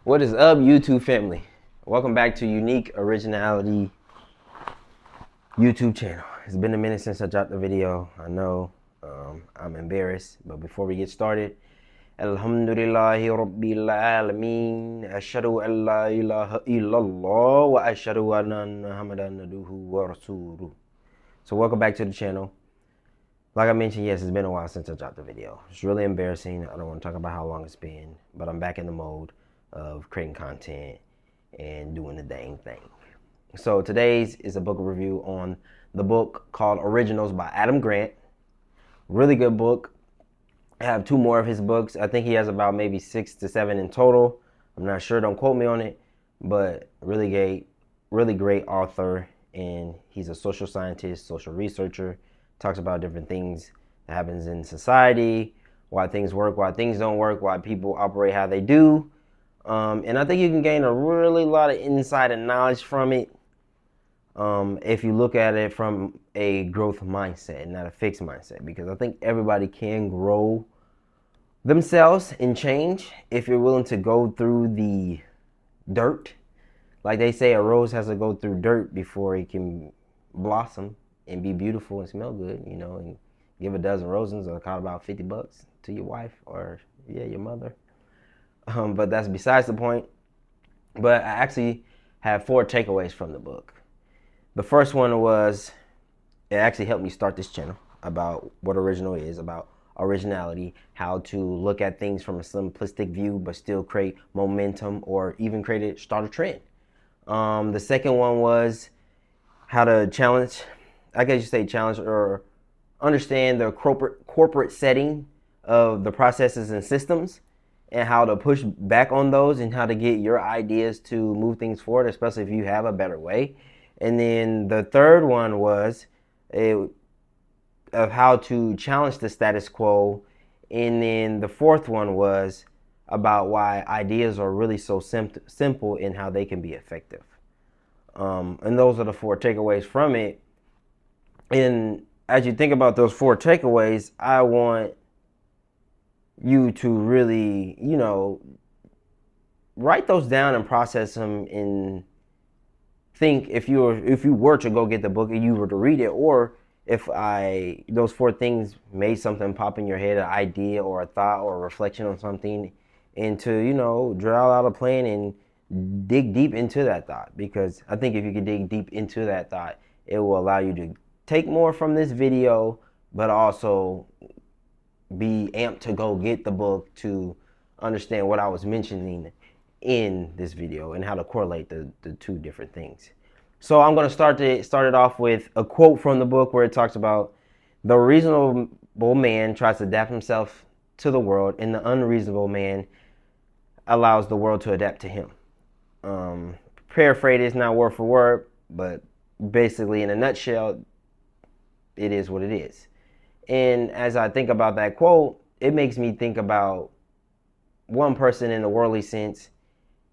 What is up, YouTube family? Welcome back to Unique Originality YouTube channel. It's been a minute since I dropped the video. I know I'm embarrassed, but before we get started, Alhamdulillahi Rabbil Alameen. Ashhadu an la ilaha illallah wa ashhadu anna Muhammadan abduhu wa rasuluh. So welcome back to the channel. Like I mentioned, yes, it's been a while since I dropped the video. It's really embarrassing. I don't want to talk about how long it's been, but I'm back in the mode of creating content and doing the dang thing. So today's is a book review on the book called Originals by Adam Grant. Really good book. I have two more of his books. I think he has about maybe 6 to 7 in total. I'm not sure, don't quote me on it, but really great author, and he's a social scientist, social researcher. Talks about different things that happens in society, why things work, why things don't work, why people operate how they do. And I think you can gain a really lot of insight and knowledge from it if you look at it from a growth mindset, not a fixed mindset, because I think everybody can grow themselves and change if you're willing to go through the dirt. Like they say, a rose has to go through dirt before it can blossom and be beautiful and smell good, and give a dozen roses that'll cost about $50 to your wife or your mother. But that's besides the point. But I actually have 4 takeaways from the book. The first one was, it actually helped me start this channel, about what original is, about originality, how to look at things from a simplistic view but still create momentum or even start a trend. The second one was how to challenge or understand the corporate setting of the processes and systems, and how to push back on those and how to get your ideas to move things forward, especially if you have a better way. And then the third one was of how to challenge the status quo. And then the fourth one was about why ideas are really so simple in how they can be effective. And those are the 4 takeaways from it. And as you think about those 4 takeaways, I want you to really, write those down and process them, and think if you were to go get the book and you were to read it, or if those 4 things made something pop in your head, an idea or a thought or a reflection on something, and to, draw out a plan and dig deep into that thought. Because I think if you can dig deep into that thought, it will allow you to take more from this video, but also be amped to go get the book to understand what I was mentioning in this video and how to correlate the 2 different things. So I'm going to start it off with a quote from the book where it talks about the reasonable man tries to adapt himself to the world, and the unreasonable man allows the world to adapt to him. Paraphrase is not word for word, but basically in a nutshell, it is what it is. And as I think about that quote, it makes me think about one person in a worldly sense,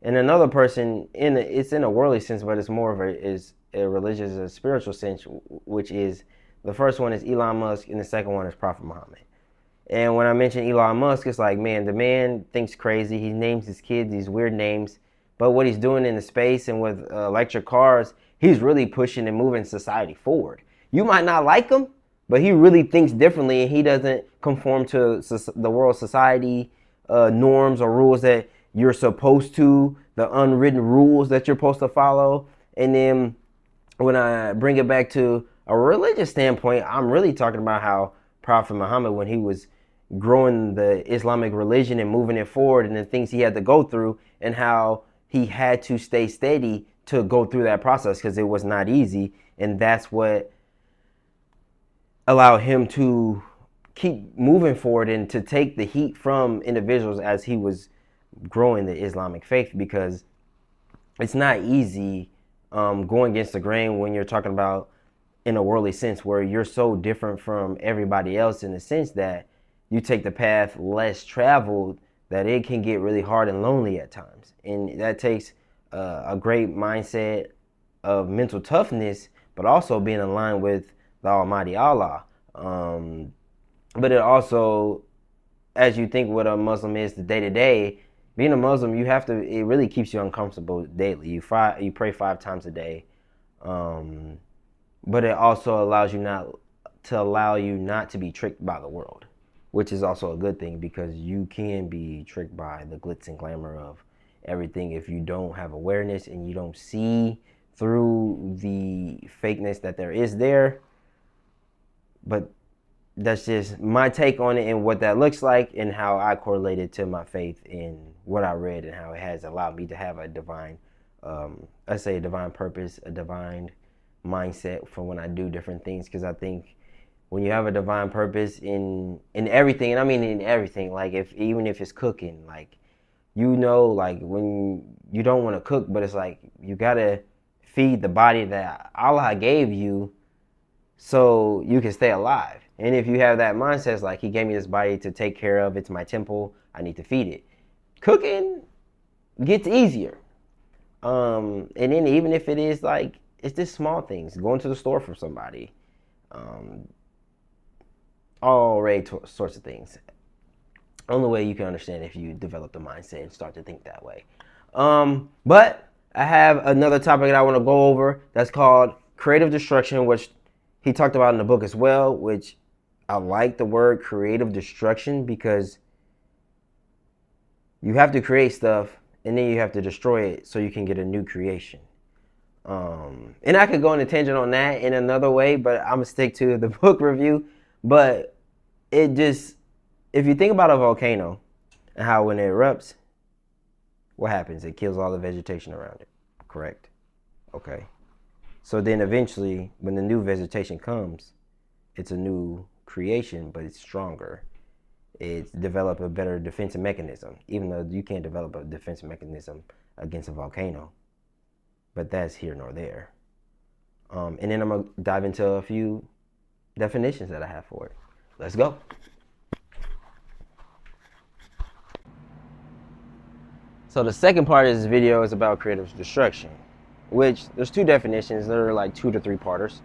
and another person it's in a worldly sense, but it's more of a religious, a spiritual sense, which is, the first one is Elon Musk and the second one is Prophet Muhammad. And when I mention Elon Musk, it's like, man, the man thinks crazy. He names his kids these weird names, but what he's doing in the space and with electric cars, he's really pushing and moving society forward. You might not like him, but he really thinks differently, and he doesn't conform to the world society norms or rules that you're supposed to, the unwritten rules that you're supposed to follow. And then when I bring it back to a religious standpoint, I'm really talking about how Prophet Muhammad, when he was growing the Islamic religion and moving it forward, and the things he had to go through, and how he had to stay steady to go through that process, because it was not easy. And that's what allow him to keep moving forward and to take the heat from individuals as he was growing the Islamic faith, because it's not easy going against the grain when you're talking about in a worldly sense, where you're so different from everybody else, in the sense that you take the path less traveled, that it can get really hard and lonely at times. And that takes a great mindset of mental toughness, but also being aligned with the Almighty Allah. But it also, as you think what a Muslim is the day to day, being a Muslim, you have to. It really keeps you uncomfortable daily. You pray 5 times a day, but it also allows you not to be tricked by the world, which is also a good thing because you can be tricked by the glitz and glamour of everything if you don't have awareness and you don't see through the fakeness that there is there. But that's just my take on it and what that looks like and how I correlate it to my faith in what I read and how it has allowed me to have a divine, I say a divine purpose, a divine mindset for when I do different things. Because I think when you have a divine purpose in everything, and I mean in everything, like even if it's cooking, like, like when you don't want to cook, but it's like you gotta feed the body that Allah gave you so you can stay alive. And if you have that mindset, it's like, he gave me this body to take care of. It's my temple. I need to feed it. Cooking gets easier. And then even if it is like, it's just small things. Going to the store for somebody. Sorts of things. Only way you can understand if you develop the mindset and start to think that way. But I have another topic that I want to go over that's called creative destruction, which he talked about in the book as well, which I like the word creative destruction because you have to create stuff and then you have to destroy it so you can get a new creation. And I could go on a tangent on that in another way, but I'm going to stick to the book review. But if you think about a volcano and how when it erupts, what happens? It kills all the vegetation around it, correct? Okay. So then eventually, when the new vegetation comes, it's a new creation, but it's stronger. It's developed a better defensive mechanism, even though you can't develop a defensive mechanism against a volcano. But that's here nor there. And then I'm going to dive into a few definitions that I have for it. Let's go. So the second part of this video is about creative destruction, which there's 2 definitions. They're like 2 to 3 parters.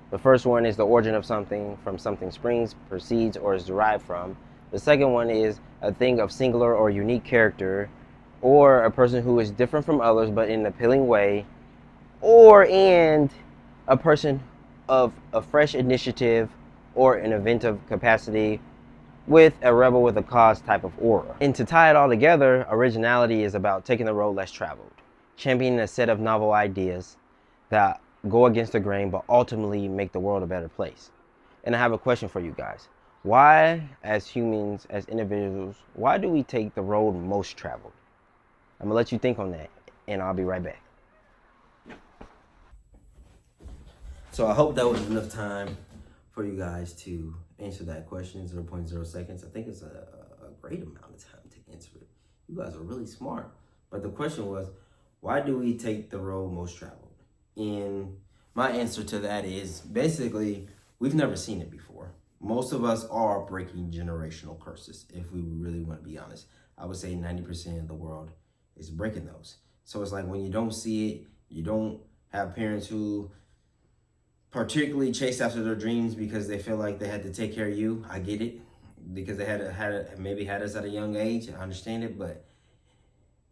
The first one is the origin of something, from something springs, proceeds, or is derived from. The second one is a thing of singular or unique character, or a person who is different from others but in an appealing way, and a person of a fresh initiative or an inventive capacity with a rebel with a cause type of aura. And to tie it all together, originality is about taking the road less traveled, championing a set of novel ideas that go against the grain but ultimately make the world a better place. And I have a question for you guys. Why, as humans, as individuals, why do we take the road most traveled? I'm going to let you think on that, and I'll be right back. So I hope that was enough time for you guys to answer that question, 0.0 seconds. I think it's a great amount of time to answer it. You guys are really smart. But the question was, why do we take the road most traveled? And my answer to that is basically, we've never seen it before. Most of us are breaking generational curses, if we really want to be honest. I would say 90% of the world is breaking those. So it's like when you don't see it, you don't have parents who particularly chase after their dreams because they feel like they had to take care of you. I get it, because they maybe had us at a young age. I understand it, but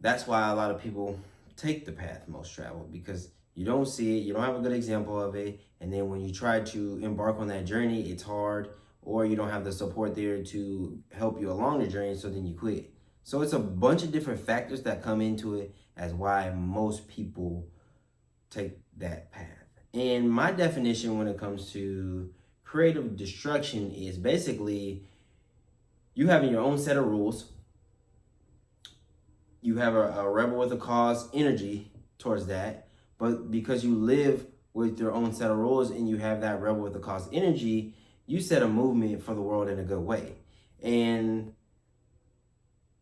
that's why a lot of people take the path most traveled, because you don't see it, you don't have a good example of it, and then when you try to embark on that journey, it's hard, or you don't have the support there to help you along the journey, so then you quit. So it's a bunch of different factors that come into it as why most people take that path. And my definition when it comes to creative destruction is basically you having your own set of rules. You have a rebel with a cause energy towards that. But because you live with your own set of rules and you have that rebel with a cause energy, you set a movement for the world in a good way. And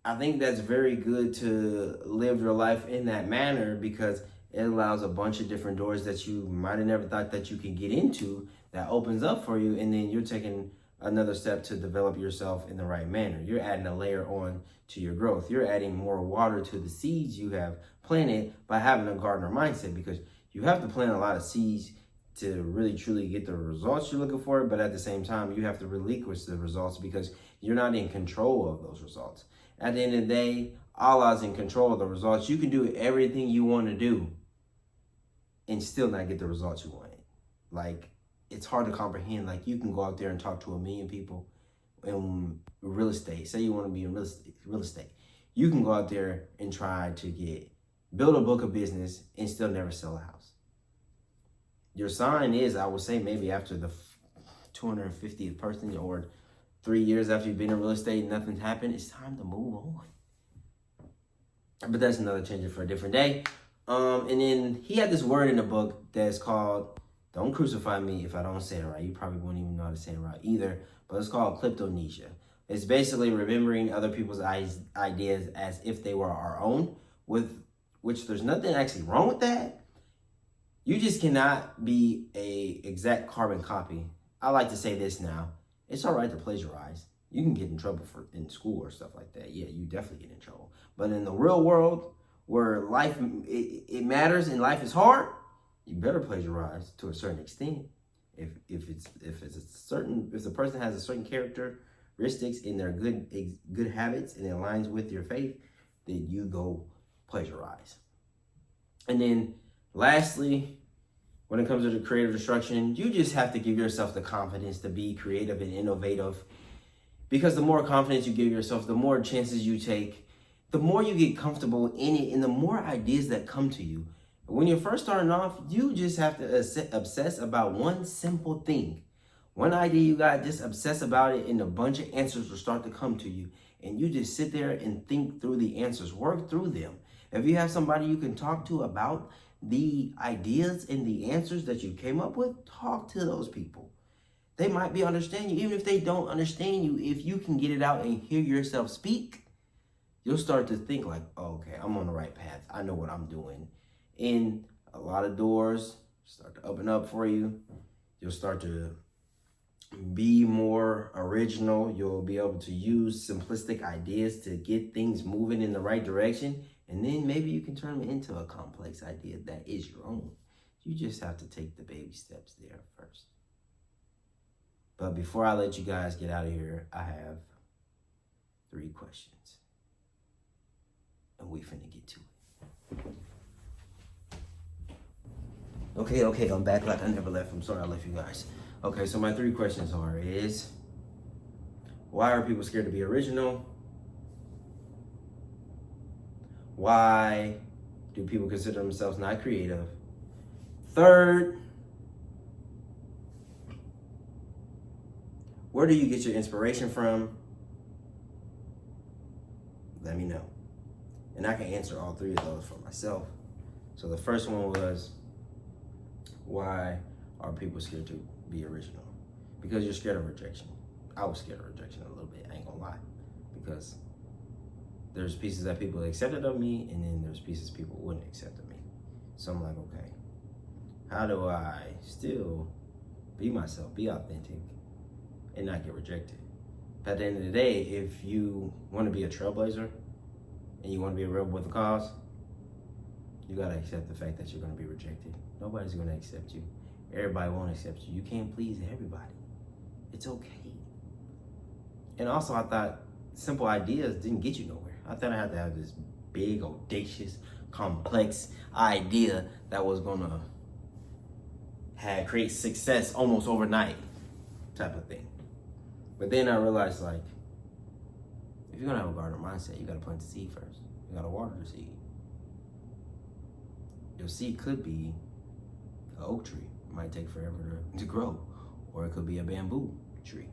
I think that's very good to live your life in that manner, because it allows a bunch of different doors that you might have never thought that you could get into that opens up for you. And then you're taking another step to develop yourself in the right manner. You're adding a layer on to your growth. You're adding more water to the seeds you have planted by having a gardener mindset, because you have to plant a lot of seeds to really truly get the results you're looking for. But at the same time, you have to relinquish the results because you're not in control of those results. At the end of the day, Allah's in control of the results. You can do everything you want to do and still not get the results you wanted. Like, it's hard to comprehend. Like, you can go out there and talk to 1 million people in real estate. Say you want to be in real estate. You can go out there and try to build a book of business and still never sell a house. Your sign is, I would say, maybe after the 250th person or 3 years after you've been in real estate and nothing's happened, it's time to move on. But that's another tangent for a different day. And then he had this word in the book that's called, don't crucify me if I don't say it right. You probably won't even know how to say it right either. But it's called kleptomnesia. It's basically remembering other people's ideas as if they were our own, with which there's nothing actually wrong with that. You just cannot be a exact carbon copy. I like to say this now. It's all right to plagiarize. You can get in trouble in school or stuff like that. Yeah, you definitely get in trouble. But in the real world, where life it matters and life is hard, you better plagiarize to a certain extent. If the person has a certain characteristics in their good habits and it aligns with your faith, then you go plagiarize. And then lastly, when it comes to the creative destruction, you just have to give yourself the confidence to be creative and innovative. Because the more confidence you give yourself, the more chances you take, the more you get comfortable in it, and the more ideas that come to you. When you're first starting off, you just have to obsess about one simple thing. One idea you got, just obsess about it, and a bunch of answers will start to come to you. And you just sit there and think through the answers, work through them. If you have somebody you can talk to about the ideas and the answers that you came up with, talk to those people. They might be understand you. Even if they don't understand you, if you can get it out and hear yourself speak, you'll start to think like, oh, okay, I'm on the right path. I know what I'm doing. And a lot of doors start to open up for you. You'll start to be more original. You'll be able to use simplistic ideas to get things moving in the right direction. And then maybe you can turn them into a complex idea that is your own. You just have to take the baby steps there first. But before I let you guys get out of here, I have 3 questions. And we finna get to it. Okay, I'm back like I never left. I'm sorry I left you guys. Okay, so my 3 questions is, why are people scared to be original? Why do people consider themselves not creative? Third, where do you get your inspiration from? Let me know. And I can answer all 3 of those for myself. So the first one was, why are people scared to be original? Because you're scared of rejection. I was scared of rejection a little bit, I ain't gonna lie. Because there's pieces that people accepted of me, and then there's pieces people wouldn't accept of me. So I'm like, okay, how do I still be myself, be authentic, and not get rejected? But at the end of the day, if you want to be a trailblazer and you want to be a rebel with a cause, you got to accept the fact that you're going to be rejected. Nobody's going to accept you. Everybody won't accept you. You can't please everybody. It's okay. And also, I thought simple ideas didn't get you nowhere. I thought I had to have this big, audacious, complex idea that was going to create success almost overnight type of thing. But then I realized, like, if you're going to have a gardener mindset, you got to plant the seed first. You got to water the seed. Your seed could be an oak tree. It might take forever to grow. Or it could be a bamboo tree.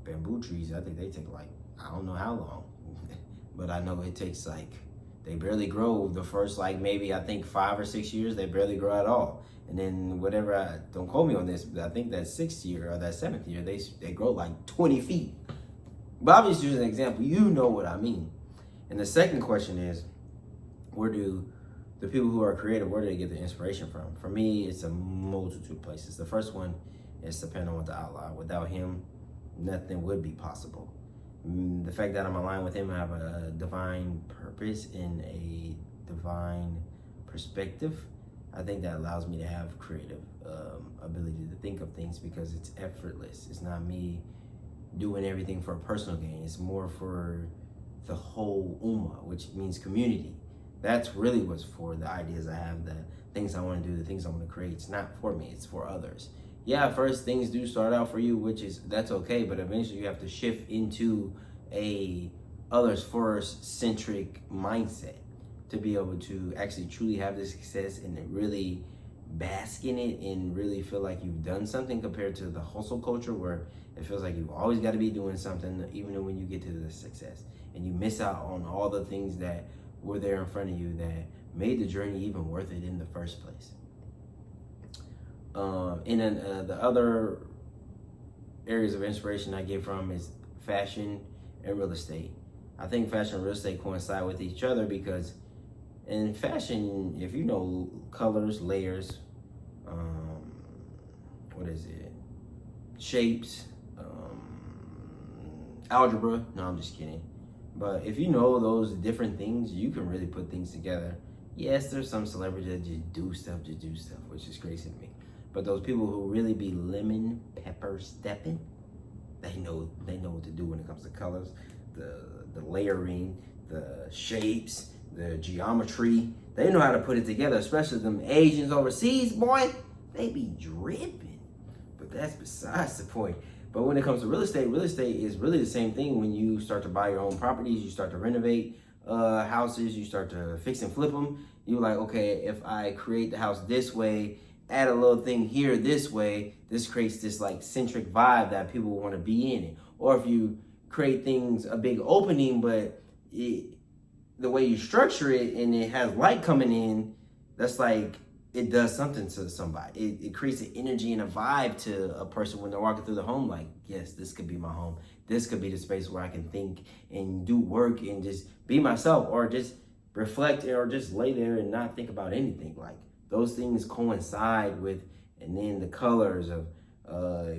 Bamboo trees, I think they take like, I don't know how long. But I know it takes like, they barely grow the first like maybe I think 5 or 6 years, they barely grow at all. And then don't quote me on this, but I think that 6th year or that 7th year, they grow like 20 feet. But obviously, as an example, you know what I mean. And the second question is, where do the people who are creative, where do they get the inspiration from? For me, it's a multitude of places. The first one is depending on the Allah. Without him, nothing would be possible. The fact that I'm aligned with him, I have a divine purpose and a divine perspective. I think that allows me to have creative ability to think of things because it's effortless. It's not me doing everything for a personal gain. It's more for the whole ummah, which means community. That's really what's for the ideas I have, the things I want to do, the things I want to create. It's not for me, it's for others. Yeah, first things do start out for you, that's okay, but eventually you have to shift into a others first centric mindset to be able to actually truly have the success and really bask in it and really feel like you've done something, compared to the hustle culture where it feels like you've always got to be doing something even when you get to the success, and you miss out on all the things that were there in front of you that made the journey even worth it in the first place. And then the other areas of inspiration I get from is fashion and real estate. I think fashion and real estate coincide with each other because in fashion, if you know colors, layers, shapes, algebra, no, I'm just kidding. But if you know those different things, you can really put things together. Yes, there's some celebrities that just do stuff, which is crazy to me. But those people who really be lemon pepper stepping, they know what to do when it comes to colors, the layering, the shapes, the geometry. They know how to put it together, especially them Asians overseas, boy, they be dripping. But that's besides the point. But when it comes to real estate is really the same thing. When you start to buy your own properties, you start to renovate houses, you start to fix and flip them. You're like, okay, if I create the house this way, add a little thing here this way, this creates this like centric vibe that people want to be in it. Or if you create things, a big opening, but the way you structure it and it has light coming in, that's like, it does something to somebody. It creates an energy and a vibe to a person when they're walking through the home, like, yes, this could be my home. This could be the space where I can think and do work and just be myself, or just reflect, or just lay there and not think about anything. Like, those things coincide with, and then the colors of,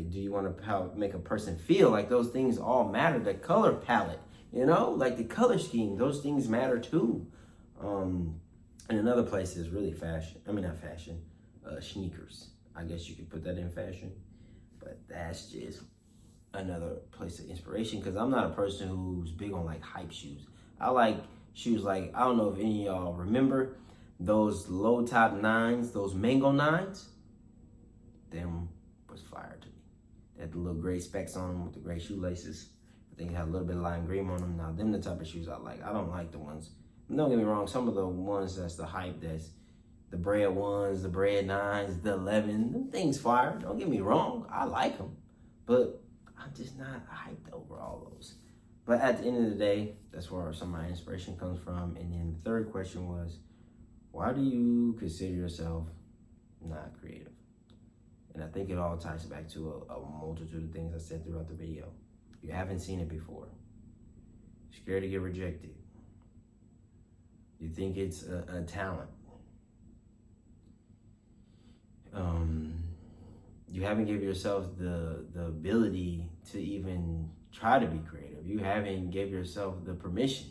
do you want to make a person feel like those things all matter? The color palette, like the color scheme, those things matter too. And another place is really fashion. I mean, not fashion, sneakers. I guess you could put that in fashion, but that's just another place of inspiration, because I'm not a person who's big on like hype shoes. I like shoes like, I don't know if any of y'all remember those low top nines, those mango nines. Them was fire to me. They had the little gray specs on them with the gray shoelaces. I think it had a little bit of lime green on them. Now, them the type of shoes I like. I don't like the ones, don't get me wrong, some of the ones that's the hype, that's the bread ones, the bread nines, the 11, them things fire. Don't get me wrong, I like them, but I'm just not hyped over all those. But at the end of the day, that's where some of my inspiration comes from. And then the third question was, why do you consider yourself not creative? And I think it all ties back to a multitude of things I said throughout the video. You haven't seen it before. You're scared to get rejected. You think it's a talent. You haven't given yourself the ability to even try to be creative. You haven't given yourself the permission.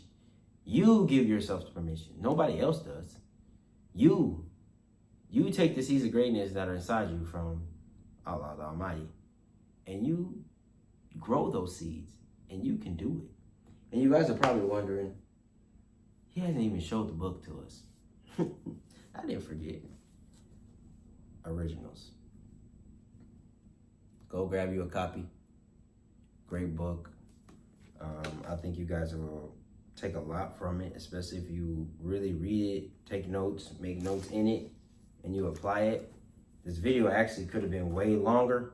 You give yourself the permission. Nobody else does. You take the seeds of greatness that are inside you from Allah the Almighty, and you grow those seeds, and you can do it. And you guys are probably wondering, he hasn't even showed the book to us. I didn't forget. Originals. Go grab you a copy. Great book. I think you guys will take a lot from it, especially if you really read it, take notes, make notes in it, and you apply it. This video actually could have been way longer,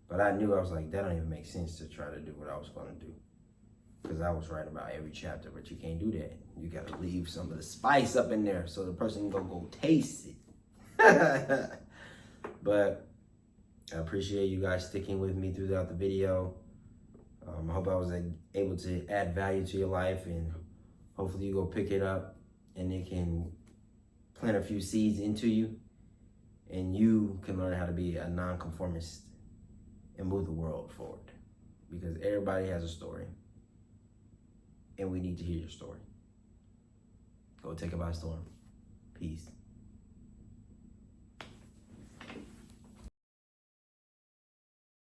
but I knew, I was like, that don't even make sense to try to do what I was going to do, because I was writing about every chapter, but you can't do that. You got to leave some of the spice up in there so the person can go taste it. But I appreciate you guys sticking with me throughout the video. I hope I was able to add value to your life, and hopefully you go pick it up and it can plant a few seeds into you, and you can learn how to be a non-conformist and move the world forward, because everybody has a story, and we need to hear your story. Go take it by storm. Peace.